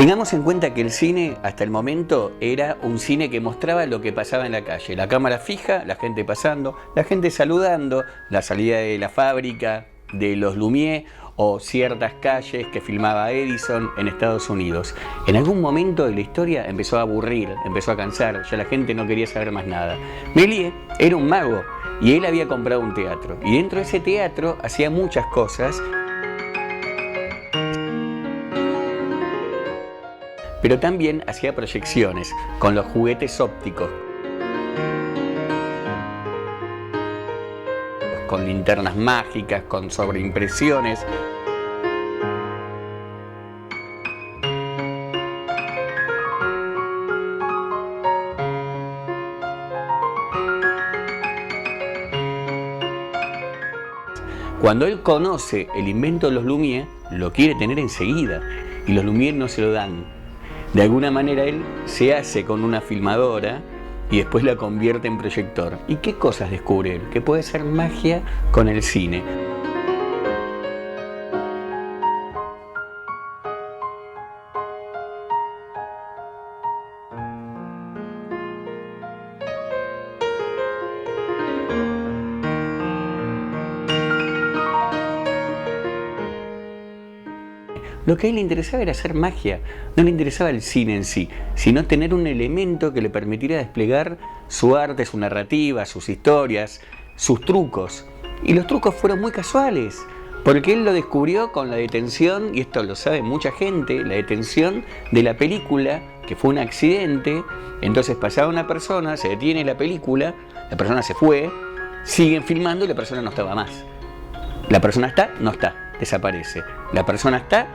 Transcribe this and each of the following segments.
Tengamos en cuenta que el cine hasta el momento era un cine que mostraba lo que pasaba en la calle. La cámara fija, la gente pasando, la gente saludando, la salida de la fábrica, de los Lumière o ciertas calles que filmaba Edison en Estados Unidos. En algún momento de la historia empezó a aburrir, empezó a cansar, ya la gente no quería saber más nada. Méliès era un mago y él había comprado un teatro. Y dentro de ese teatro hacía muchas cosas, pero también hacía proyecciones con los juguetes ópticos, con linternas mágicas, con sobreimpresiones. Cuando él conoce el invento de los Lumière, lo quiere tener enseguida y los Lumière no se lo dan. De alguna manera él se hace con una filmadora y después la convierte en proyector. ¿Y qué cosas descubre él? Que puede ser magia con el cine. Lo que a él le interesaba era hacer magia, no le interesaba el cine en sí, sino tener un elemento que le permitiera desplegar su arte, su narrativa, sus historias, sus trucos. Y los trucos fueron muy casuales, porque él lo descubrió con la detención, y esto lo sabe mucha gente, la detención de la película, que fue un accidente. Entonces pasaba una persona, se detiene la película, la persona se fue, siguen filmando y la persona no estaba más. La persona está, no está. Desaparece. La persona está,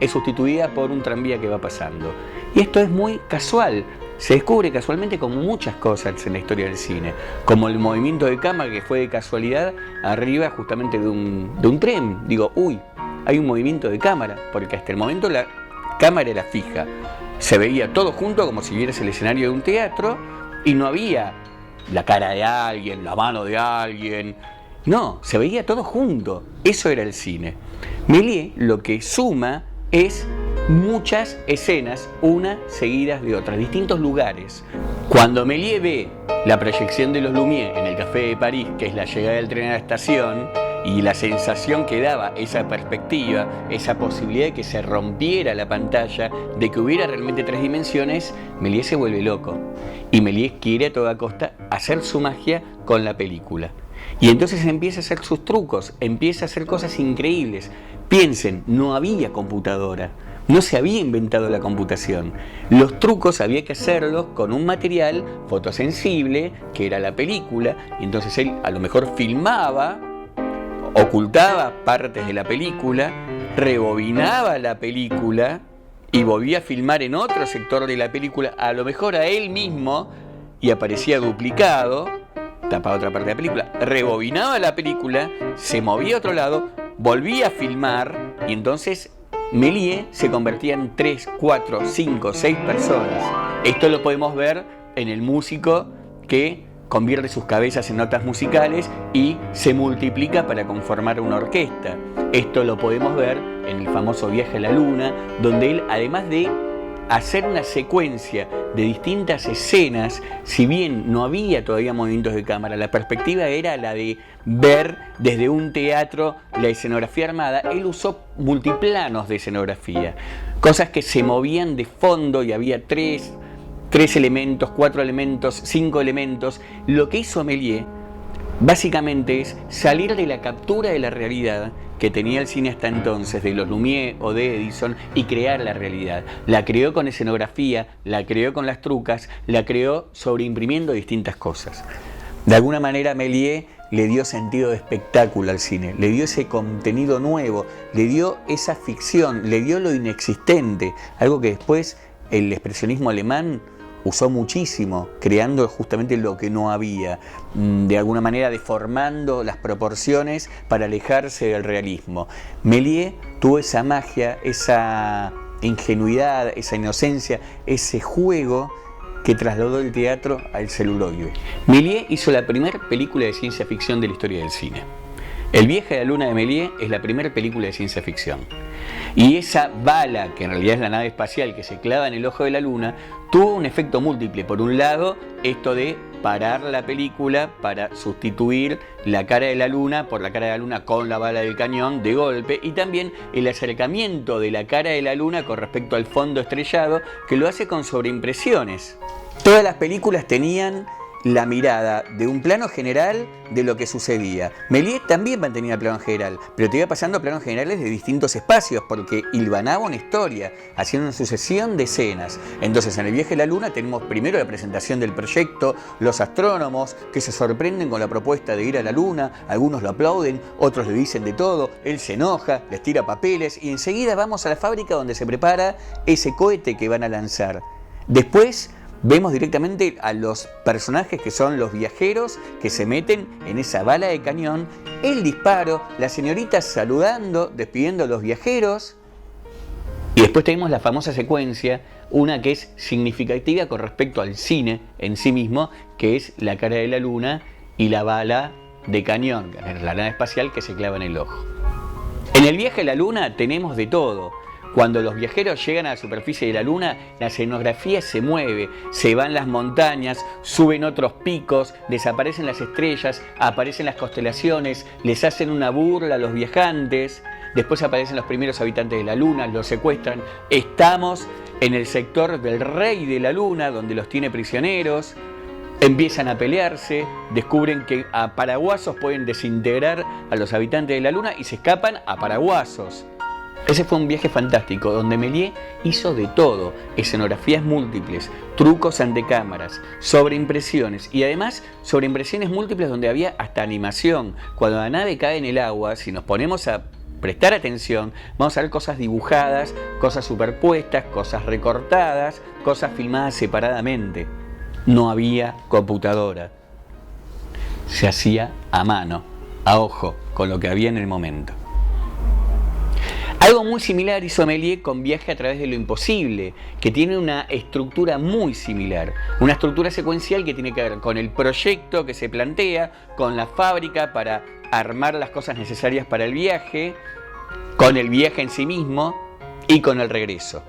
es sustituida por un tranvía que va pasando. Y esto es muy casual. Se descubre casualmente como muchas cosas en la historia del cine. Como el movimiento de cámara que fue de casualidad arriba justamente de un tren. Digo, hay un movimiento de cámara, porque hasta el momento la cámara era fija. Se veía todo junto como si vieras el escenario de un teatro y no había la cara de alguien, la mano de alguien. No, se veía todo junto. Eso era el cine. Méliès lo que suma es muchas escenas, unas seguidas de otras, distintos lugares. Cuando Méliès ve la proyección de los Lumière en el Café de París, que es la llegada del tren a la estación, y la sensación que daba esa perspectiva, esa posibilidad de que se rompiera la pantalla, de que hubiera realmente tres dimensiones, Méliès se vuelve loco. Y Méliès quiere a toda costa hacer su magia con la película. Y entonces empieza a hacer sus trucos, empieza a hacer cosas increíbles. Piensen, no había computadora, no se había inventado la computación. Los trucos había que hacerlos con un material fotosensible, que era la película, y entonces él a lo mejor filmaba, ocultaba partes de la película, rebobinaba la película y volvía a filmar en otro sector de la película, a lo mejor a él mismo, y aparecía duplicado, tapaba otra parte de la película, rebobinaba la película, se movía a otro lado, volvía a filmar y entonces Méliès se convertía en 3, 4, 5, 6 personas. Esto lo podemos ver en el músico que convierte sus cabezas en notas musicales y se multiplica para conformar una orquesta. Esto lo podemos ver en el famoso Viaje a la Luna, donde él, además de hacer una secuencia de distintas escenas, si bien no había todavía movimientos de cámara, la perspectiva era la de ver desde un teatro la escenografía armada. Él usó multiplanos de escenografía, cosas que se movían de fondo y había tres elementos, 4 elementos, 5 elementos. Lo que hizo Méliès básicamente es salir de la captura de la realidad que tenía el cine hasta entonces, de los Lumière o de Edison, y crear la realidad. La creó con escenografía, la creó con las trucas, la creó sobreimprimiendo distintas cosas. De alguna manera Méliès le dio sentido de espectáculo al cine, le dio ese contenido nuevo, le dio esa ficción, le dio lo inexistente, algo que después el expresionismo alemán usó muchísimo, creando justamente lo que no había, de alguna manera deformando las proporciones para alejarse del realismo. Méliès tuvo esa magia, esa ingenuidad, esa inocencia, ese juego que trasladó el teatro al celuloide. Méliès hizo la primera película de ciencia ficción de la historia del cine. El Viaje a la Luna de Méliès es la primera película de ciencia ficción. Y esa bala, que en realidad es la nave espacial que se clava en el ojo de la luna, tuvo un efecto múltiple. Por un lado, esto de parar la película para sustituir la cara de la luna por la cara de la luna con la bala del cañón de golpe, y también el acercamiento de la cara de la luna con respecto al fondo estrellado, que lo hace con sobreimpresiones. Todas las películas tenían la mirada de un plano general de lo que sucedía. Méliès también mantenía el plano general, pero te iba pasando planos generales de distintos espacios, porque hilvanaba una historia, haciendo una sucesión de escenas. Entonces, en el viaje a la luna tenemos primero la presentación del proyecto, los astrónomos que se sorprenden con la propuesta de ir a la luna, algunos lo aplauden, otros le dicen de todo, él se enoja, les tira papeles, y enseguida vamos a la fábrica donde se prepara ese cohete que van a lanzar. Después vemos directamente a los personajes que son los viajeros que se meten en esa bala de cañón, el disparo, las señoritas saludando, despidiendo a los viajeros. Y después tenemos la famosa secuencia, una que es significativa con respecto al cine en sí mismo, que es la cara de la luna y la bala de cañón, la nave espacial que se clava en el ojo. En el viaje a la luna tenemos de todo. Cuando los viajeros llegan a la superficie de la luna, la escenografía se mueve, se van las montañas, suben otros picos, desaparecen las estrellas, aparecen las constelaciones, les hacen una burla a los viajantes, después aparecen los primeros habitantes de la luna, los secuestran. Estamos en el sector del rey de la luna, donde los tiene prisioneros. Empiezan a pelearse, descubren que a paraguasos pueden desintegrar a los habitantes de la luna y se escapan a paraguasos. Ese fue un viaje fantástico, donde Méliès hizo de todo, escenografías múltiples, trucos ante cámaras, sobreimpresiones, y además sobreimpresiones múltiples donde había hasta animación. Cuando la nave cae en el agua, si nos ponemos a prestar atención, vamos a ver cosas dibujadas, cosas superpuestas, cosas recortadas, cosas filmadas separadamente. No había computadora, se hacía a mano, a ojo, con lo que había en el momento. Algo muy similar hizo Méliès con Viaje a través de lo imposible, que tiene una estructura muy similar, una estructura secuencial que tiene que ver con el proyecto que se plantea, con la fábrica para armar las cosas necesarias para el viaje, con el viaje en sí mismo y con el regreso.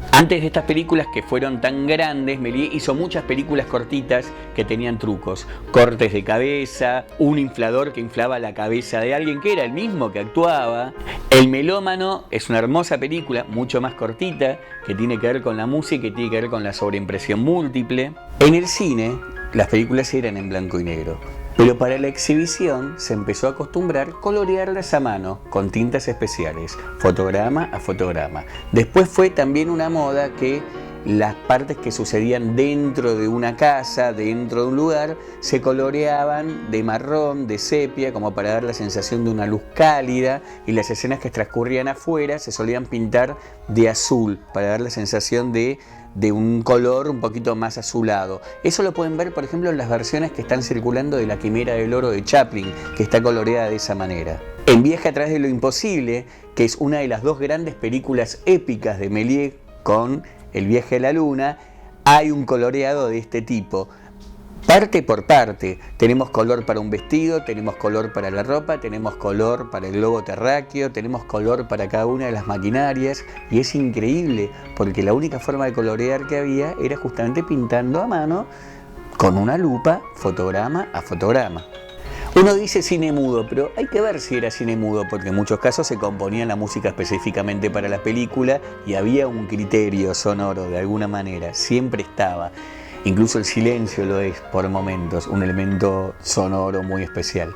Antes de estas películas que fueron tan grandes, Méliès hizo muchas películas cortitas que tenían trucos, cortes de cabeza, un inflador que inflaba la cabeza de alguien que era el mismo que actuaba. El Melómano es una hermosa película, mucho más cortita, que tiene que ver con la música y tiene que ver con la sobreimpresión múltiple. En el cine, las películas eran en blanco y negro. Pero para la exhibición se empezó a acostumbrar colorearlas a mano con tintas especiales, fotograma a fotograma. Después fue también una moda que las partes que sucedían dentro de una casa, dentro de un lugar, se coloreaban de marrón, de sepia, como para dar la sensación de una luz cálida, y las escenas que transcurrían afuera se solían pintar de azul, para dar la sensación de un color un poquito más azulado. Eso lo pueden ver, por ejemplo, en las versiones que están circulando de La Quimera del Oro de Chaplin, que está coloreada de esa manera. En Viaje a través de lo imposible, que es una de las dos grandes películas épicas de Méliès con El viaje a la luna, hay un coloreado de este tipo. Parte por parte, tenemos color para un vestido, tenemos color para la ropa, tenemos color para el globo terráqueo, tenemos color para cada una de las maquinarias, y es increíble porque la única forma de colorear que había era justamente pintando a mano con una lupa, fotograma a fotograma. Uno dice cine mudo, pero hay que ver si era cine mudo, porque en muchos casos se componía la música específicamente para la película y había un criterio sonoro de alguna manera, siempre estaba. Incluso el silencio lo es por momentos, un elemento sonoro muy especial.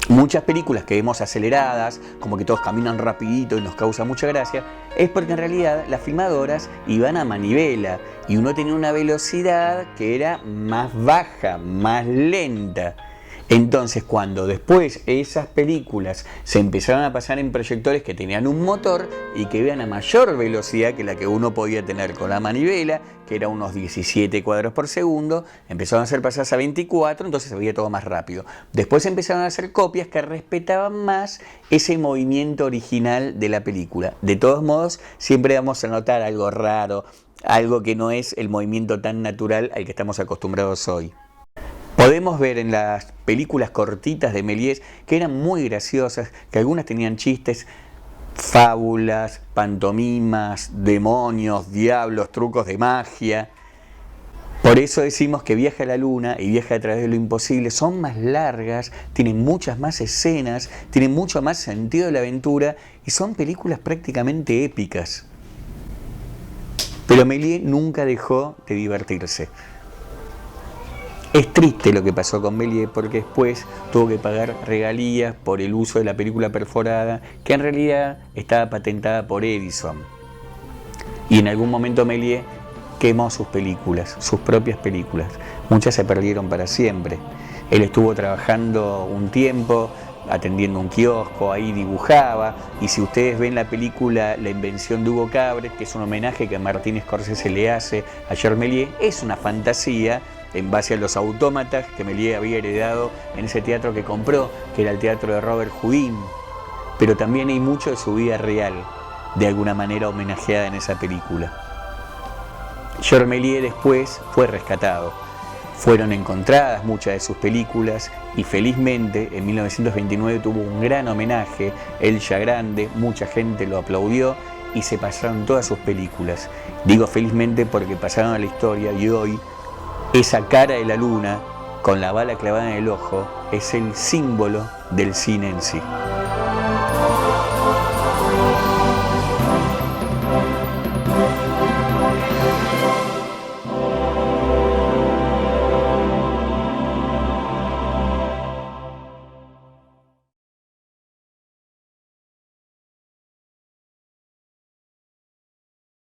Muchas películas que vemos aceleradas, como que todos caminan rapidito y nos causa mucha gracia, es porque en realidad las filmadoras iban a manivela y uno tenía una velocidad que era más baja, más lenta. Entonces, cuando después esas películas se empezaron a pasar en proyectores que tenían un motor y que iban a mayor velocidad que la que uno podía tener con la manivela, que era unos 17 cuadros por segundo, empezaron a ser pasadas a 24, entonces se veía todo más rápido. Después empezaron a hacer copias que respetaban más ese movimiento original de la película. De todos modos, siempre vamos a notar algo raro, algo que no es el movimiento tan natural al que estamos acostumbrados hoy. Podemos ver en las películas cortitas de Méliès que eran muy graciosas, que algunas tenían chistes, fábulas, pantomimas, demonios, diablos, trucos de magia. Por eso decimos que Viaje a la Luna y Viaje a través de lo imposible son más largas, tienen muchas más escenas, tienen mucho más sentido de la aventura y son películas prácticamente épicas. Pero Méliès nunca dejó de divertirse. Es triste lo que pasó con Méliès porque después tuvo que pagar regalías por el uso de la película perforada, que en realidad estaba patentada por Edison. Y en algún momento Méliès quemó sus películas, sus propias películas. Muchas se perdieron para siempre. Él estuvo trabajando un tiempo, atendiendo un kiosco, ahí dibujaba, y si ustedes ven la película La invención de Hugo Cabret, que es un homenaje que Martin Scorsese le hace a Georges Méliès, es una fantasía en base a los autómatas que Méliès había heredado en ese teatro que compró, que era el teatro de Robert Houdin. Pero también hay mucho de su vida real, de alguna manera homenajeada en esa película. Georges Méliès después fue rescatado. Fueron encontradas muchas de sus películas y felizmente en 1929 tuvo un gran homenaje, él ya grande, mucha gente lo aplaudió y se pasaron todas sus películas. Digo felizmente porque pasaron a la historia y hoy esa cara de la luna con la bala clavada en el ojo es el símbolo del cine en sí.